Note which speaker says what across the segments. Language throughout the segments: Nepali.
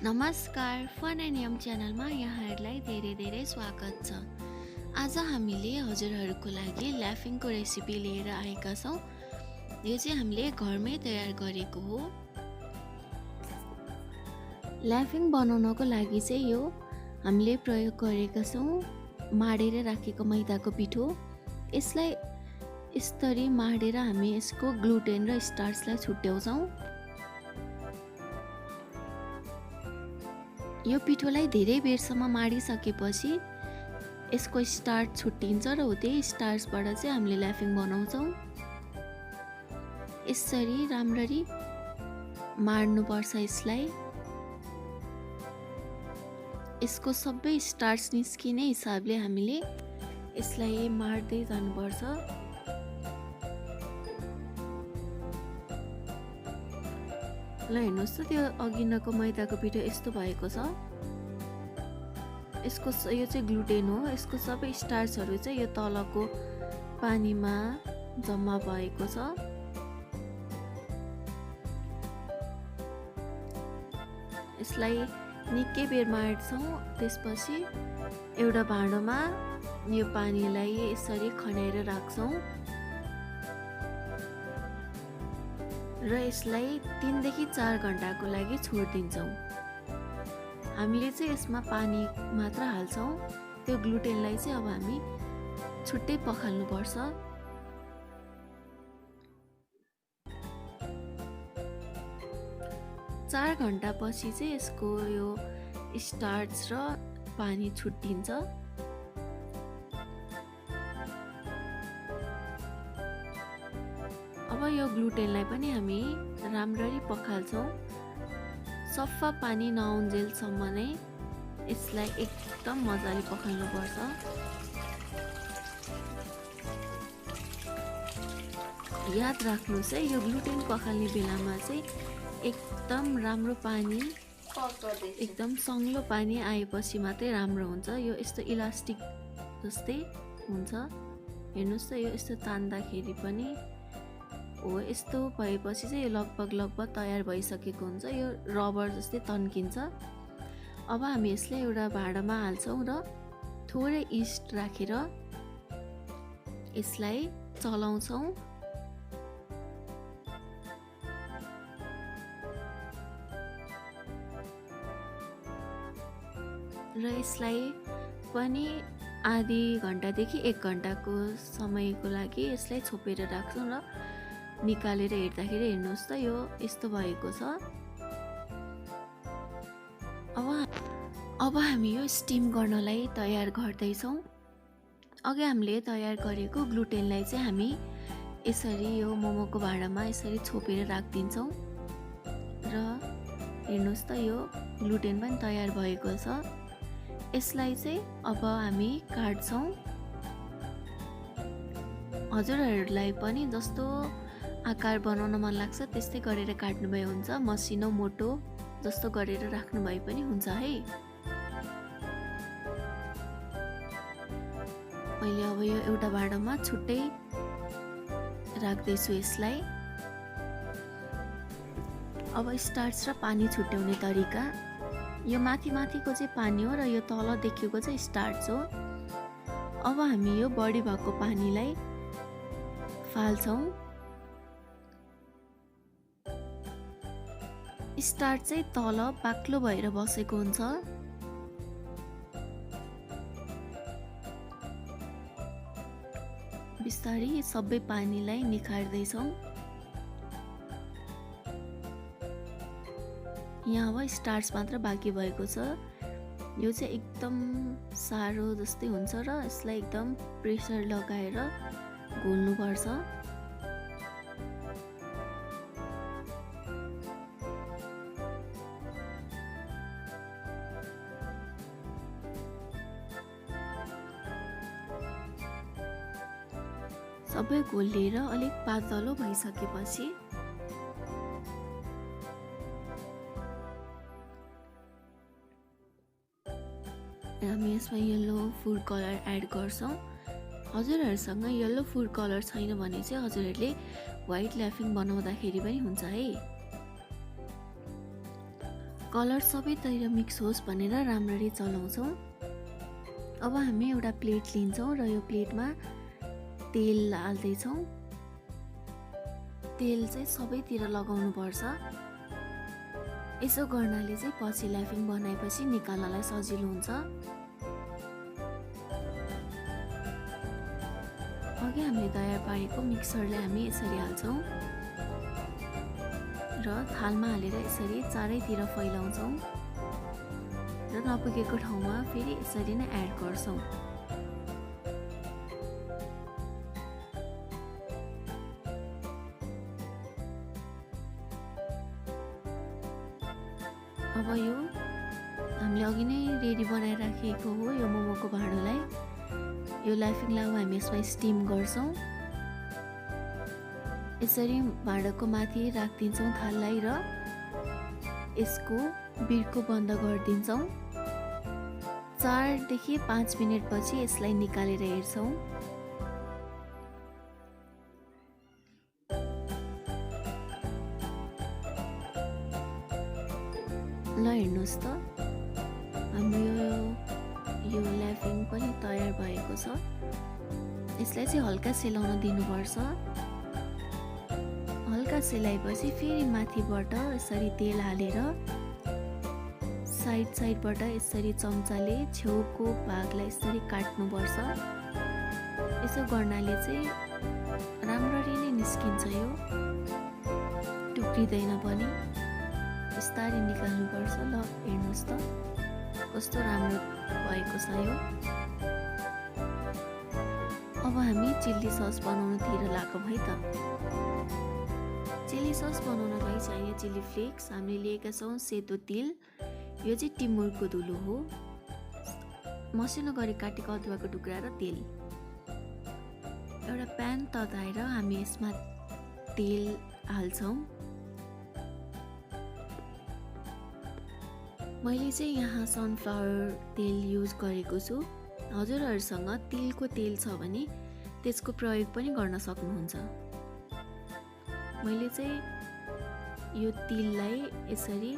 Speaker 1: नमस्कार, फन एन्ड यम च्यानलमा यहाँहरूलाई धेरै धेरै स्वागत छ। आज हामीले हजुरहरूको लागि ल्याफिङको रेसिपी लिएर आएका छौँ। यो चाहिँ हामीले घरमै तयार गरेको हो। ल्याफिङ बनाउनको लागि चाहिँ यो हामीले प्रयोग गरेका छौँ माडेर राखेको मैदाको पिठो। यसलाई यसरी माडेर हामी यसको ग्लुटेन र स्टार्चलाई छुट्याउँछौँ। यो पिठोलाई धेरै बेरसम्म माडिसकेपछि यसको स्टार्च छुट्टिन्छ र हो त्यही स्टार्चबाट चाहिँ हामीले ल्याफिङ बनाउँछौँ। यसरी राम्ररी माड्नुपर्छ यसलाई। यसको सबै स्टार्च निस्किने हिसाबले हामीले यसलाई माड्दै जानुपर्छ। ल हेर्नुहोस् त त्यो अघिनको मैदाको पिठो यस्तो भएको छ। यसको यो चाहिँ ग्लुटेन हो। यसको सबै स्टार्चहरू चाहिँ यो तलको पानीमा जम्मा भएको छ। यसलाई निकै बेर माड्छौँ। त्यसपछि एउटा भाँडोमा यो पानीलाई यसरी खन्याएर राख्छौँ र यसलाई 3 देखि 4 घण्टाको लागि छोडिदिन्छौँ। हामीले चाहिँ यसमा पानी मात्र हाल्छौँ। त्यो ग्लुटेनलाई चाहिँ अब हामी छुट्टै पखाल्नुपर्छ। चार घण्टापछि चाहिँ यसको यो स्टार्च र पानी छुट्टिन्छ। अब यो ग्लुटेनलाई पनि हामी राम्ररी पखाल्छौँ। सफा पानी नआउन्जेलसम्म नै यसलाई एकदम मजाले पखाल्नुपर्छ। याद राख्नुहोस् है, यो ग्लुटेन पखाल्ने बेलामा चाहिँ एकदम राम्रो पानी, एकदम सङ्लो पानी आएपछि मात्रै राम्रो हुन्छ। यो यस्तो इलास्टिक जस्तै हुन्छ। हेर्नुहोस् त, यो यस्तो तान्दाखेरि पनि हो, यस्तो भएपछि चाहिँ यो लगभग तयार भइसकेको हुन्छ। यो रबर जस्तै तन्किन्छ। अब हामी यसलाई एउटा भाँडामा हाल्छौँ र थोरै इस्ट राखेर यसलाई चलाउँछौँ। र यसलाई पनि आधी घण्टादेखि 1 घण्टाको समयको लागि यसलाई छोपेर राख्छौँ र निकालेर हेर्दाखेरि हेर्नुहोस् त यो यस्तो भएको छ। अब हामी यो स्टिम गर्नलाई तयार गर्दैछौँ। अघि हामीले तयार गरेको ग्लुटेनलाई चाहिँ हामी यसरी यो मोमोको भाँडामा यसरी छोपेर राखिदिन्छौँ र हेर्नुहोस् त यो ग्लुटेन पनि तयार भएको छ। यसलाई चाहिँ अब हामी काट्छौँ। हजुरहरूलाई पनि जस्तो आकार बनाउन मन लाग्छ त्यस्तै गरेर काट्नुभए हुन्छ। मसिनो मोटो जस्तो गरेर राख्नुभए पनि हुन्छ है। मैले अब यो एउटा भाँडामा छुट्टै राख्दैछु यसलाई। अब स्टार्च र पानी छुट्याउने तरिका, यो माथिको चाहिँ पानी हो र यो तल देखिएको चाहिँ स्टार्च हो। अब हामी यो बढी भएको पानीलाई फाल्छौँ। स्टार्च चाहिँ तल बाक्लो भएर बसेको हुन्छ। बिस्तारै सबै पानीलाई निखार्दैछौँ। यहाँ अब स्टार्च मात्र बाँकी भएको छ। यो चाहिँ एकदम साह्रो जस्तै हुन्छ र यसलाई एकदम प्रेसर लगाएर घोल्नुपर्छ। सबै घोलिएर अलिक पातलो भइसकेपछि हामी यसमा येलो फुड कलर एड गर्छौँ। हजुरहरूसँग येलो फुड कलर छैन भने चाहिँ हजुरहरूले व्हाइट ल्याफिङ बनाउँदाखेरि पनि हुन्छ है। कलर सबैतिर मिक्स होस् भनेर राम्ररी चलाउँछौँ। अब हामी एउटा प्लेट लिन्छौँ र यो प्लेटमा तेल हाल्दैछौँ। तेल चाहिँ सबैतिर लगाउनु पर्छ। यसो गर्नाले चाहिँ पछि ल्याफिङ बनाएपछि निकाल्नलाई सजिलो हुन्छ। अघि हामीले तयार पारेको मिक्सरले हामी यसरी हाल्छौँ र थालमा हालेर यसरी चारैतिर फैलाउँछौँ र नपुगेको ठाउँमा फेरि यसरी नै एड गर्छौँ। अब यो हामीले अघि नै रेडी बनाएर राखेको हो यो मोमोको भाँडोलाई। यो ल्याफिङलाई हामी यसमा स्टिम गर्छौँ। यसरी भाँडाको माथि राखिदिन्छौँ थाललाई र यसको बिर्को बन्द गरिदिन्छौँ। 4 देखि 5 मिनेटपछि यसलाई निकालेर हेर्छौँ। ल हेर्नुहोस् त हाम्रो यो ल्याफिङ पनि तयार भएको छ। यसलाई चाहिँ हल्का सेलाउन दिनुपर्छ। हल्का सेलाएपछि फेरि माथिबाट यसरी तेल हालेर साइडबाट यसरी चम्चाले छेउको भागलाई यसरी काट्नुपर्छ। यसो गर्नाले चाहिँ राम्ररी नै निस्किन्छ। यो टुक्रिँदैन पनि। बिस्तारै निकाल्नुपर्छ। ल हेर्नुहोस् त कस्तो राम्रो भएको छ यो। अब हामी चिल्ली सस बनाउनतिर लागौँ है त। चिल्ली सस बनाउनलाई चाहिने चिल्ली फ्लेक्स हामीले लिएका छौँ। सेतो तिल, यो चाहिँ टिमुरको धुलो हो। मसिनो गरी काटेको अदुवाको टुक्रा र तेल। एउटा प्यान तताएर हामी यसमा तेल हाल्छौँ। मैले चाहिँ यहाँ सनफ्लावर तेल युज गरेको छु। हजुरहरूसँग तिलको तेल छ भने त्यसको प्रयोग पनि गर्न सक्नुहुन्छ। मैले चाहिँ यो तिललाई यसरी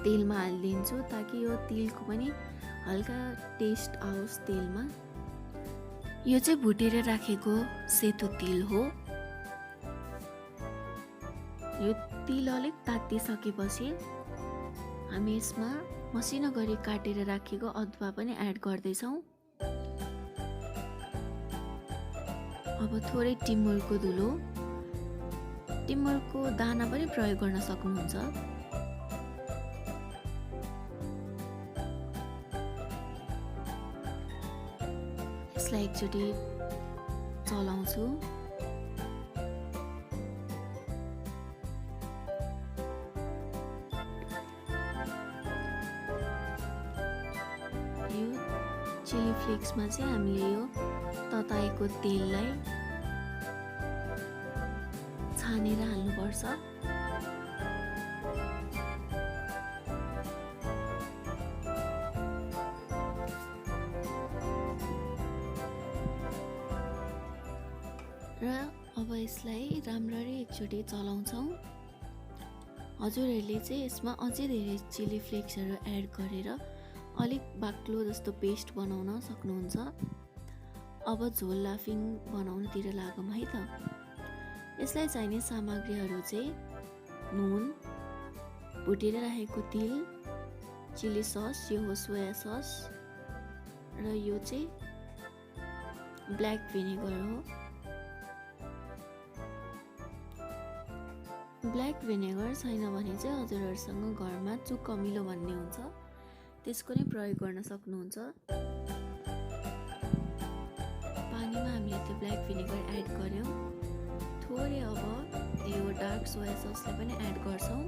Speaker 1: तेलमा हालिदिन्छु ताकि यो तिलको पनि हल्का टेस्ट आओस् तेलमा। यो चाहिँ भुटेर राखेको सेतो तिल हो। यो तिल अलिक तातिसकेपछि हामी यसमा मसिनो गरी काटेर राखेको अदुवा पनि एड गर्दैछौँ। अब थोरै टिमुरको धुलो, टिमुरको दाना पनि प्रयोग गर्न सक्नुहुन्छ। यसलाई एकचोटि चलाउँछु। चिली फ्लेक्समा चाहिँ हामीले यो तताएको तेललाई छानेर हाल्नुपर्छ। र अब यसलाई राम्ररी एकचोटि चलाउँछौँ। हजुरहरूले चाहिँ यसमा अझै धेरै चिली फ्लेक्सहरू एड गरेर अलिक बाक्लो जस्तो पेस्ट बनाउन सक्नुहुन्छ। अब झोल लाफिङ बनाउनतिर लागौँ है त। यसलाई चाहिने सामग्रीहरू चाहिँ नुन, भुटेर राखेको तिल, चिली सस, यो हो सोया सस र यो चाहिँ ब्ल्याक भिनेगर हो। ब्ल्याक भिनेगर छैन भने चाहिँ हजुरहरूसँग घरमा चुक अमिलो भन्ने हुन्छ, त्यसको नै प्रयोग गर्न सक्नुहुन्छ। पानीमा हामीले त्यो ब्ल्याक भिनेगर एड गर्यौँ। थोरै अब यो डार्क सोया ससलाई पनि एड गर्छौँ।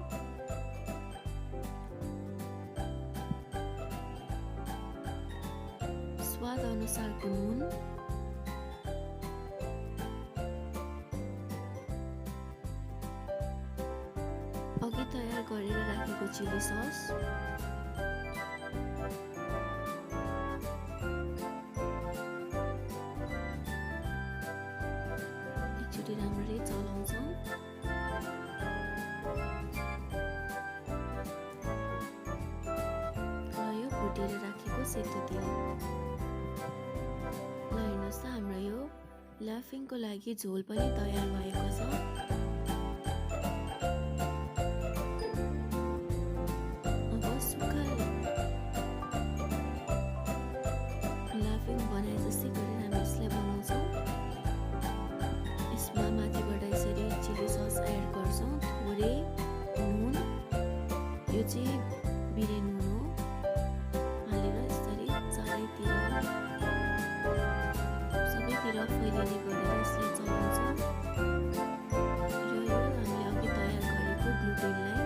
Speaker 1: स्वाद अनुसारको नुन, अघि तयार गरेर राखेको चिली सस, एकचोटि राम्ररी चलाउँछौँ। काटेर राखेको सेतो तिल। ल हेर्नुहोस् त हाम्रो यो लाफिङको लागि झोल पनि तयार भएको छ। अब सुक्खा लाफिङ बनाए जस्तै गरेर हामी यसलाई बनाउँछौँ। यसमा माथिबाट यसरी चिली सस एड गर्छौँ, थोरै नुन, यो चाहिँ बिरे नुन हो, हालेर यसरी चारैतिर सबैतिर फैलिने गरेर यसलाई चलाउँछौँ। र यो हामीले अघि तयार गरेको ग्लुटेनलाई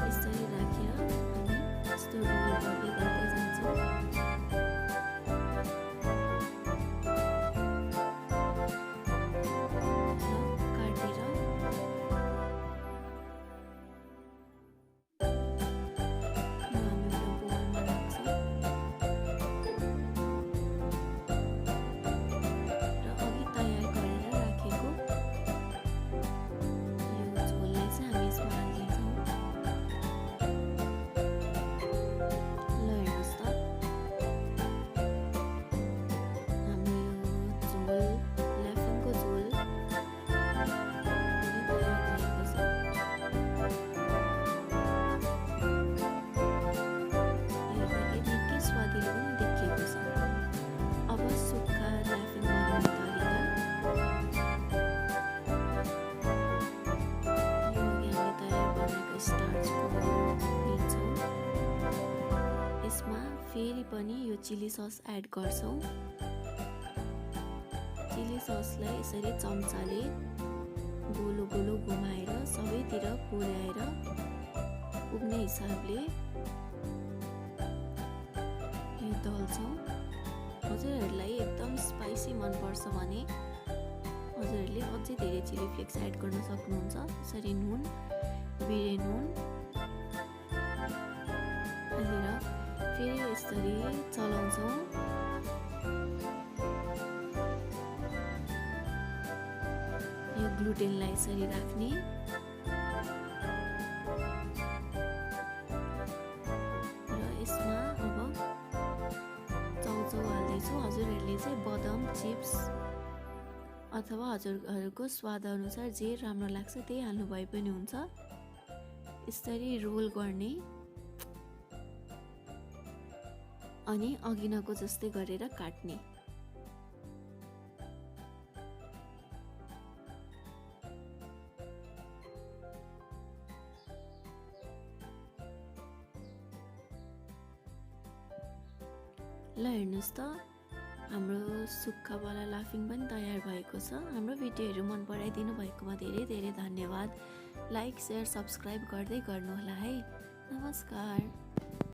Speaker 1: यसरी राखेर हामी यस्तो रोल गर्दै गर्दै जान्छौँ। फेरि पनि यो चिली सस एड गर्छौँ। चिली ससलाई यसरी चम्चाले गोलो गोलो घुमाएर सबैतिर पुर्याएर पुग्ने हिसाबले यो दल्छौँ। हजुरहरूलाई एकदम स्पाइसी मनपर्छ भने हजुरहरूले अझै धेरै चिली फ्लेक्स एड गर्न सक्नुहुन्छ। यसरी नुन, बिरे नुन हालेर फेरि यसरी चलाउँछौँ। यो ग्लुटेनलाई यसरी राख्ने र यसमा अब चाउचाउ हाल्दैछु। हजुरहरूले चाहिँ बदाम चिप्स अथवा हजुरहरूको स्वाद अनुसार जे राम्रो लाग्छ त्यही हाल्नु भए पनि हुन्छ। यसरी रोल गर्ने अनि अघिनको जस्तै गरेर काट्ने। ल हेर्नुहोस् त हाम्रो सुक्खावाला लाफिङ पनि तयार भएको छ। हाम्रो भिडियोहरू मन पराइदिनु भएकोमा धेरै धेरै धन्यवाद। लाइक, सेयर, सब्सक्राइब गर्दै गर्नुहोला है। नमस्कार।